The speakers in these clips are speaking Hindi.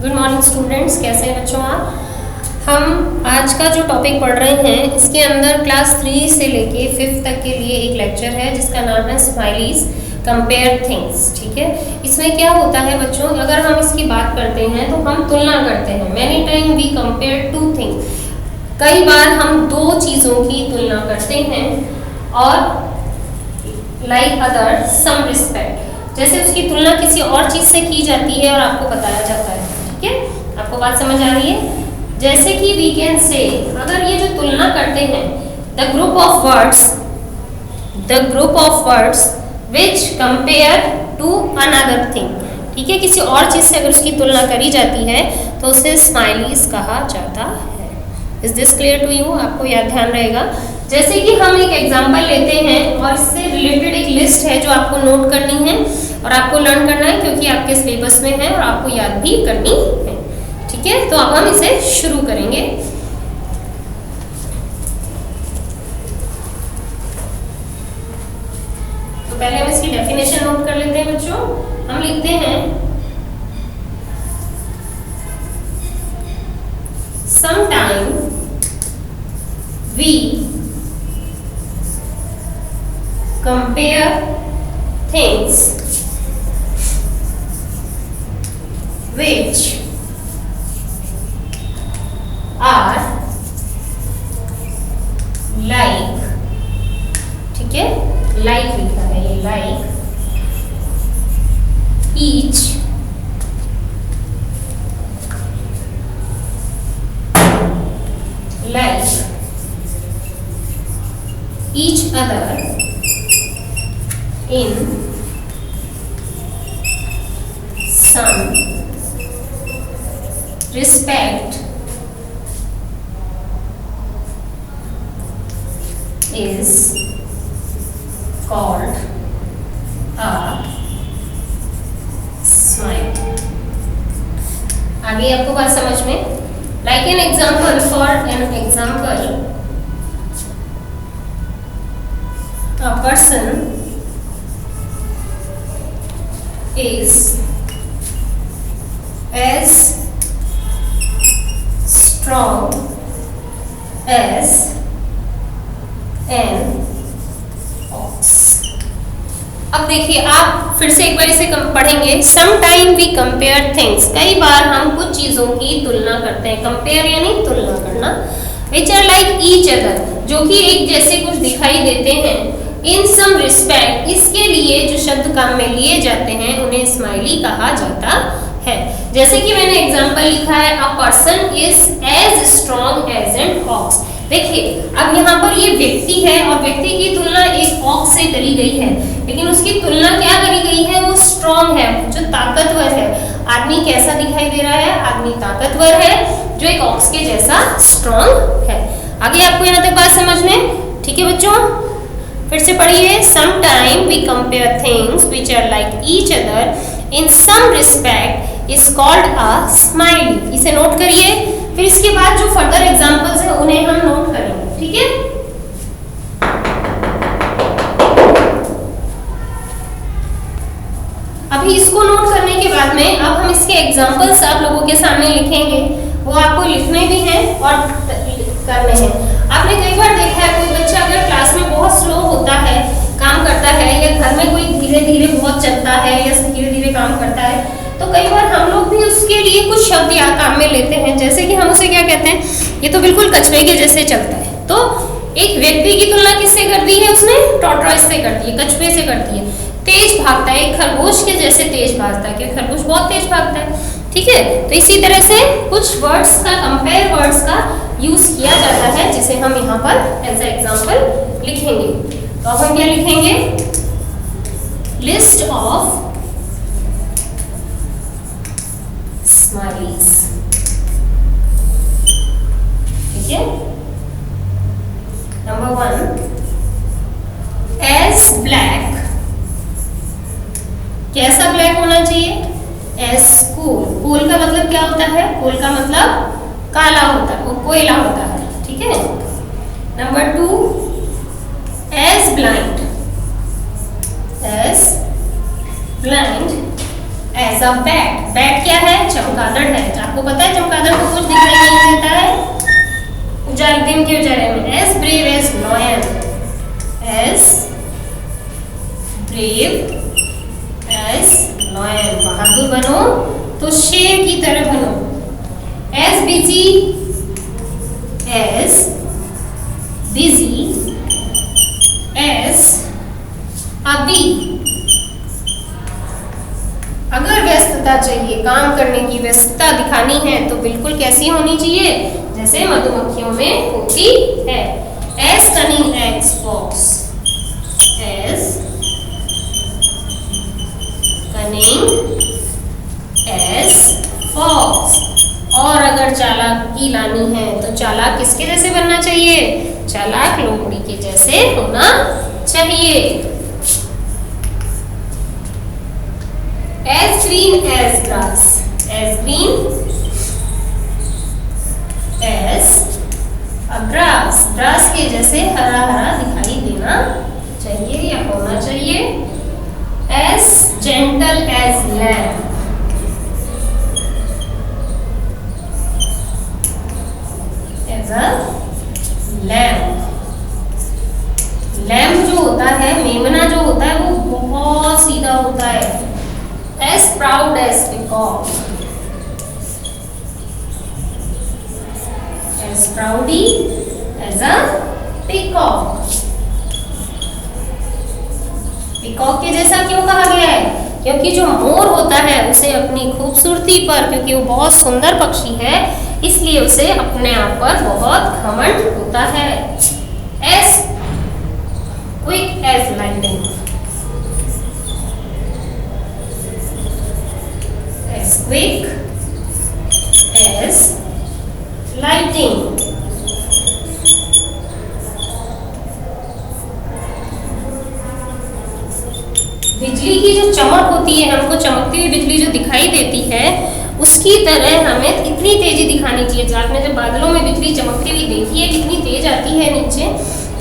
गुड मॉर्निंग स्टूडेंट्स, कैसे हैं बच्चों आप। हम आज का जो टॉपिक पढ़ रहे हैं इसके अंदर क्लास 3 से लेके 5th तक के लिए एक लेक्चर है जिसका नाम है स्माइलीज कंपेयर थिंग्स। ठीक है, इसमें क्या होता है बच्चों, अगर हम इसकी बात करते हैं तो हम तुलना करते हैं। Many time we compare two things, कई बार हम दो चीज़ों की तुलना करते हैं और लाइक अदर सम रिस्पेक्ट, जैसे उसकी तुलना किसी और चीज़ से की जाती है और आपको बताया जाता है। ठीक है, आपको बात समझ आ रही है। जैसे कि वी कैन से, अगर ये जो तुलना करते हैं, the group of words which compare to another thing. ठीक है, किसी और चीज़ से अगर उसकी तुलना करी जाती है तो उसे स्माइलीज कहा जाता है। Is this clear to you? आपको याद ध्यान रहेगा। जैसे कि हम एक एग्जाम्पल लेते हैं और इससे रिलेटेड एक लिस्ट है जो आपको नोट करनी है और आपको लर्न करना है, क्योंकि आपके सिलेबस में है और आपको याद भी करनी है। ठीक है, तो अब हम इसे शुरू करेंगे। तो पहले हम इसकी डेफिनेशन नोट कर लेते हैं बच्चों। हम लिखते हैं sometime we compare things which are like, ठीक है, like लिखा है ये, like each other in some respect is called a smile। आगे आपको बात समझ में? Like an example, for an example, a person is as strong as an ox। अब देखिए, आप फिर से एक बार इसे पढ़ेंगे। Sometime we compare things, कई बार हम कुछ चीज़ों की तुलना करते हैं। कंपेयर यानी तुलना करना। Which are like each other, जो कि एक जैसे कुछ दिखाई देते हैं। इन सम रिस्पेक्ट, इसके लिए जो शब्द काम में लिए जाते हैं उन्हें स्माइली कहा जाता है। जैसे कि मैंने एग्जांपल लिखा है, a person is as strong as an ox. देखिए, अब यहाँ पर ये व्यक्ति है और व्यक्ति की तुलना एक ऑक्स से करी गई है, लेकिन उसकी तुलना क्या करी गई है? वो स्ट्रॉन्ग है, जो ताकतवर है। आदमी कैसा दिखाई दे रहा है? आदमी ताकतवर है जो एक ऑक्स के जैसा स्ट्रॉन्ग है। आगे आपको यहाँ तक बात समझ में? ठीक है बच्चों, फिर से पढ़िए। Sometime we compare things which are like each other in some respect is called a smiley. इसे नोट करिए, फिर इसके बाद जो फर्दर एग्जांपल्स हैं उन्हें हम नोट करेंगे। ठीक है, अभी इसको नोट करने के बाद में अब हम इसके एग्जांपल्स आप लोगों के सामने लिखेंगे। वो आपको लिखने भी हैं और करने हैं। आपने कई बार देखा है, कोई बच्चा अगर क्लास में बहुत स्लो होता है, काम करता है, या घर में कोई धीरे धीरे बहुत चलता है या धीरे धीरे काम करता है, तो कई बार हम लोग भी उसके लिए कुछ शब्द या काम में लेते हैं। जैसे कि हम उसे क्या कहते हैं? ये तो बिल्कुल कछुए के जैसे चलता है। तो एक व्यक्ति की तुलना किससे कर दी है उसने? टॉर्टॉइस से कर दी है, कछुए से कर दी है। तेज भागता है, एक खरगोश के जैसे तेज भागता है, क्योंकि खरगोश बहुत तेज भागता है। ठीक है, तो इसी तरह से कुछ वर्ड्स का, कंपेयर वर्ड्स का यूज किया जाता है, जिसे हम यहाँ पर एज ए एग्जाम्पल लिखेंगे। तो अब हम क्या लिखेंगे? List of smileys. ठीक है, नंबर 1, एज ब्लैक। कैसा ब्लैक होना चाहिए? एज कोल। कोल का मतलब क्या होता है? कोल का मतलब काला होता है, वो कोयला होता है। ठीक है, number 2, as blind as as a bat. Bat क्या है? चमगादड़ है। आपको पता है चमगादड़ को कुछ दिखाई नहीं देता है दिन के उजाले में। As brave as lion, as brave as lion, बहादुर बनो तो शेर की तरह बनो। As busy as busy as a bee. अगर व्यस्तता चाहिए, काम करने की व्यस्तता दिखानी है तो बिल्कुल कैसी होनी चाहिए? जैसे मधुमक्खियों में होती है। As cunning as fox, as cunning as fox. और अगर चालाकी लानी है तो चालाक किसके जैसे बनना चाहिए? चालाक लोमड़ी के जैसे होना चाहिए। As green as grass, as green as grass. Grass के जैसे हरा हरा दिखाई देना चाहिए या होना चाहिए। As gentle as lamb, as a lamb. Lamb जो होता है, मेमना जो होता है, वो बहुत सीधा होता है। As proud as peacock, as proudy as a peacock. Peacock के जैसा क्यों कहा गया है? क्योंकि जो मोर होता है उसे अपनी खूबसूरती पर, क्योंकि वो बहुत सुंदर पक्षी है, इसलिए उसे अपने आप पर बहुत घमंड होता है। As quick as lightning, as quick as lighting. बिजली की जो चमक होती है, हमको चमकती हुई बिजली जो दिखाई देती है, उसकी तरह हमें इतनी तेजी दिखानी चाहिए। आपने जब बादलों में बिजली चमकती हुई देखी है, कितनी तेज आती है नीचे,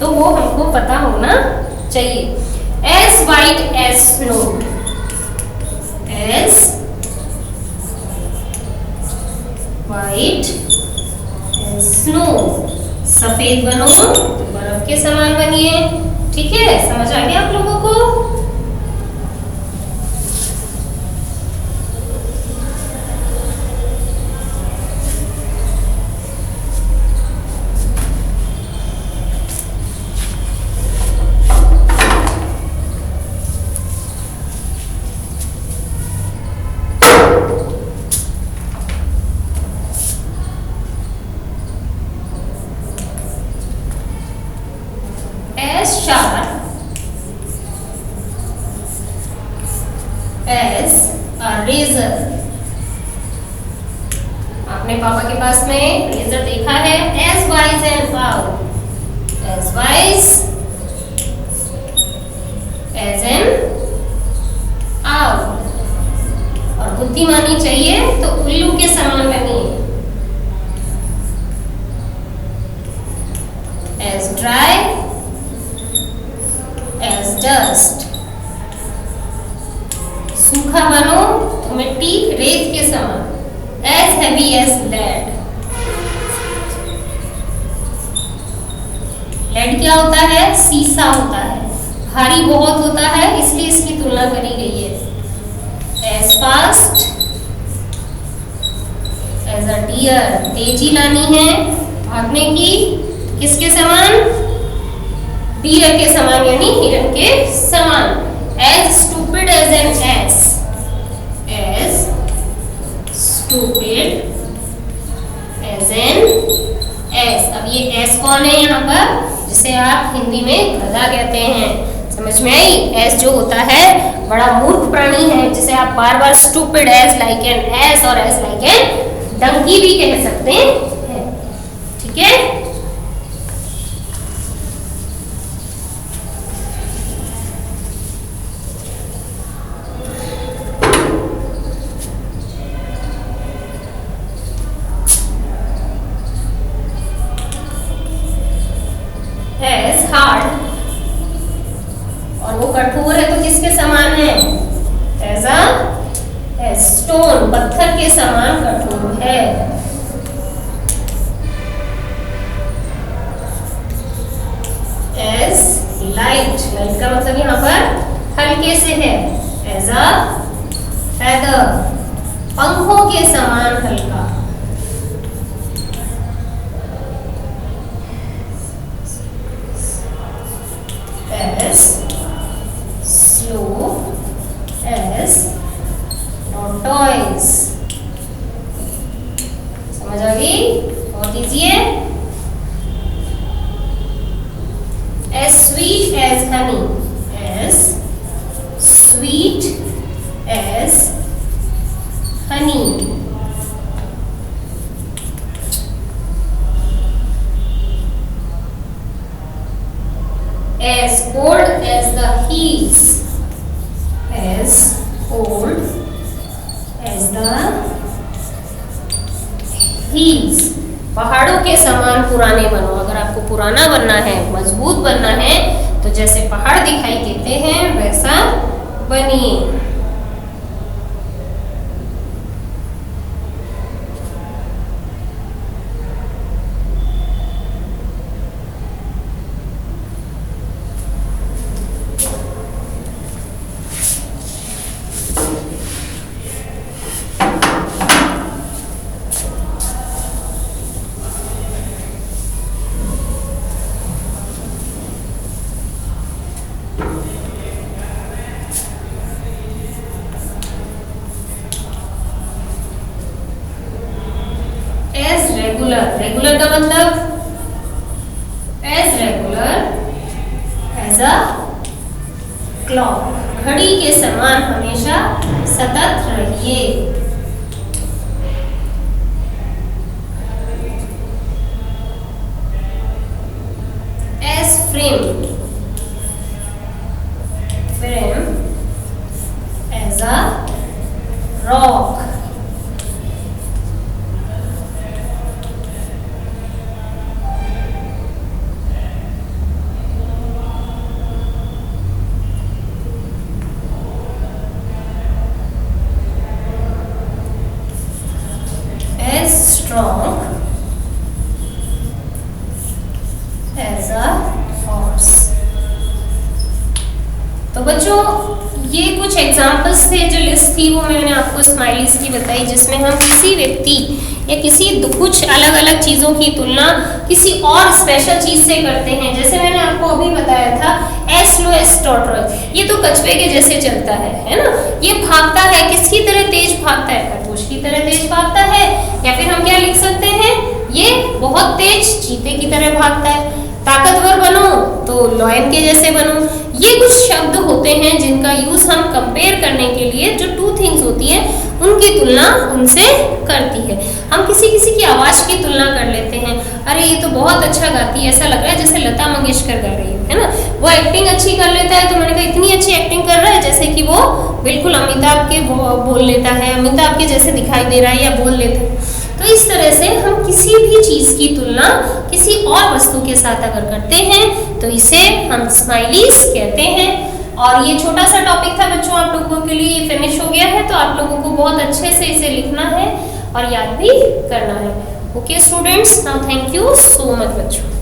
तो वो हमको पता होना चाहिए। As white as snow, as white as snow. सफेद बनो तो बर्फ के समान बनिए। ठीक है, समझ आ गया आप लोगों को? As sharp as a razor। आपने पापा के पास में रेजर देखा है। As wise and owl, as wise as an owl। और बुद्धिमानी चाहिए तो उल्लू के समान बनिए। As dry as dust। सूखा बनो तो मिट्टी रेत के समान। As heavy as lead। lead क्या होता है? सीसा होता है, भारी बहुत होता है, इसलिए इसकी तुलना करी गई है। As fast as a deer। तेजी लानी है भागने की, किसके समान? डियर के समान, यानी हिरन के समान। As stupid as an ass, as stupid as an ass। अब ये ass कौन है यहाँ पर? जिसे आप हिंदी में गधा कहते हैं। समझ में आई? एस जो होता है बड़ा मूर्ख प्राणी है, जिसे आप बार बार stupid as like an ass और एस लाइक एन डंकी भी कह सकते हैं। ठीक है, एस हार्ड, और वो कठोर है तो किसके समान है? एज पत्थर के समान कठोर है। एज लाइट, लाइट का मतलब यहाँ पर हल्के से है। एज अ फेदर, पंखों के समान हल्का। As slow as tortoise. समझ आ गई? बहुत इजी है। As sweet as honey, as sweet as honey. As cold as the heels, as cold as the heels. पहाड़ों के समान पुराने बनो। अगर आपको पुराना बनना है, मजबूत बनना है, तो जैसे पहाड़ दिखाई देते हैं वैसा बनिए। रेगुलर का मतलब as regular as a clock, घड़ी के समान हमेशा सतत रहिए। As frame, frame as a rock. Strong as a horse। तो बच्चों ये कुछ एग्जाम्पल्स थे, जो लिस्ट थी वो मैंने आपको स्माइलीज की बताई, जिसमें हम किसी व्यक्ति या किसी कुछ अलग अलग चीज़ों की तुलना किसी और स्पेशल चीज़ से करते हैं। जैसे मैंने आपको अभी बताया था एज स्लो एज टॉर्टोइस, ये तो कछुए के जैसे चलता है ना। ये भागता है, किसकी तरह तेज भागता है? खरगोश की तरह तेज भागता है। या फिर हम क्या लिख सकते हैं, ये बहुत तेज चीते की तरह भागता है। ताकतवर बनो तो लॉयन के जैसे बनो। ये कुछ शब्द होते हैं जिनका यूज हम कंपेयर करने के लिए, जो टू थिंग्स होती हैं उनकी तुलना उनसे करती है। हम किसी किसी की आवाज की तुलना कर लेते हैं, अरे ये तो बहुत अच्छा गाती है, ऐसा लग रहा है जैसे लता मंगेशकर गा रही है ना। वो एक्टिंग अच्छी कर लेता है तो मैंने कहा इतनी अच्छी एक्टिंग कर रहा है जैसे कि वो बिल्कुल अमिताभ के बोल लेता है, अमिताभ के जैसे दिखाई दे रहा है या बोल लेता है। तो इस तरह से हम किसी भी चीज की तुलना किसी और वस्तु के साथ अगर करते हैं तो इसे हम स्माइलीज कहते हैं। और ये छोटा सा टॉपिक था बच्चों, आप लोगों के लिए फिनिश हो गया है, तो आप लोगों को बहुत अच्छे से इसे लिखना है और याद भी करना है। Okay students, now thank you so much बच्चों।